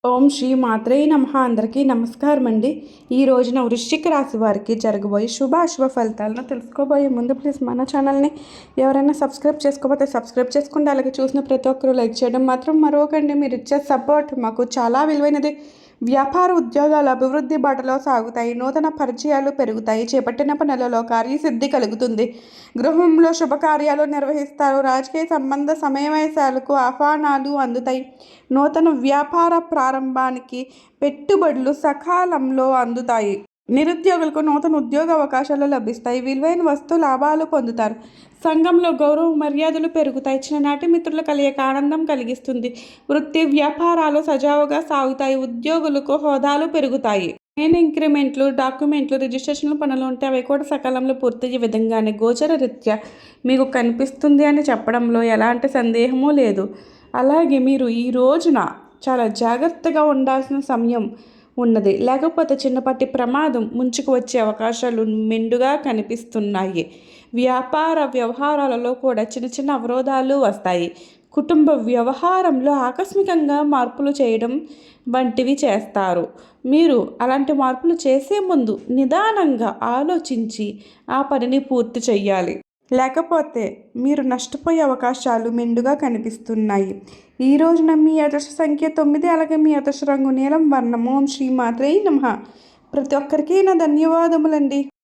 ఓం శ్రీ మాత్రే నమః. అందరికీ నమస్కారం అండి. ఈ రోజున వృశ్చిక రాశి వారికి జరగబోయే శుభాశుభ ఫలితాలను తెలుసుకోబోయే ముందు ప్లీజ్ మన ఛానల్ని ఎవరైనా సబ్స్క్రైబ్ చేసుకోకపోతే సబ్స్క్రైబ్ చేసుకోండి. అలాగే చూసిన ప్రతి ఒక్కరూ లైక్ చేయడం మాత్రం మరొకండి. మీరు ఇచ్చే సపోర్ట్ మాకు చాలా విలువైనది. వ్యాపార ఉద్యోగాలు అభివృద్ధి బాటలో సాగుతాయి. నూతన పరిచయాలు పెరుగుతాయి. చేపట్టిన పనులలో కార్యసిద్ధి కలుగుతుంది. గృహంలో శుభకార్యాలు నిర్వహిస్తారు. రాజకీయ సంబంధ సమావేశాలకు ఆహ్వానాలు అందుతాయి. నూతన వ్యాపార ప్రారంభానికి పెట్టుబడులు సకాలంలో అందుతాయి. నిరుద్యోగులకు నూతన ఉద్యోగ అవకాశాలు లభిస్తాయి. విలువైన వస్తు లాభాలు పొందుతారు. సంఘంలో గౌరవ మర్యాదలు పెరుగుతాయి. చిన్ననాటి మిత్రుల కలయిక ఆనందం కలిగిస్తుంది. వృత్తి వ్యాపారాలు సజావుగా సాగుతాయి. ఉద్యోగులకు హోదాలు పెరుగుతాయి. మెయిన్ ఇంక్రిమెంట్లు, డాక్యుమెంట్లు, రిజిస్ట్రేషన్ల పనులు ఉంటే అవి కూడా సకాలంలో పూర్తయ్యే విధంగానే గోచర రీత్యా మీకు కనిపిస్తుంది అని చెప్పడంలో ఎలాంటి సందేహమూ లేదు. అలాగే మీరు ఈ రోజున చాలా జాగ్రత్తగా ఉండాల్సిన సమయం ఉన్నది. లేకపోతే చిన్నపాటి ప్రమాదం ముంచుకు వచ్చే అవకాశాలు మెండుగా కనిపిస్తున్నాయి. వ్యాపార వ్యవహారాలలో కూడా చిన్న చిన్న అవరోధాలు వస్తాయి. కుటుంబ వ్యవహారంలో ఆకస్మికంగా మార్పులు చేయడం వంటివి చేస్తారు. మీరు అలాంటి మార్పులు చేసే ముందు నిదానంగా ఆలోచించి ఆ పనిని పూర్తి చేయాలి. లేకపోతే మీరు నష్టపోయే అవకాశాలు మెండుగా కనిపిస్తున్నాయి. ఈ రోజున మీ అదృష్ట సంఖ్య 9, అలాగే మీ అదృష్ట రంగు నీలం వర్ణం. ఓం శ్రీ మాత్రే నమః. ప్రతి ఒక్కరికి నా ధన్యవాదములండి.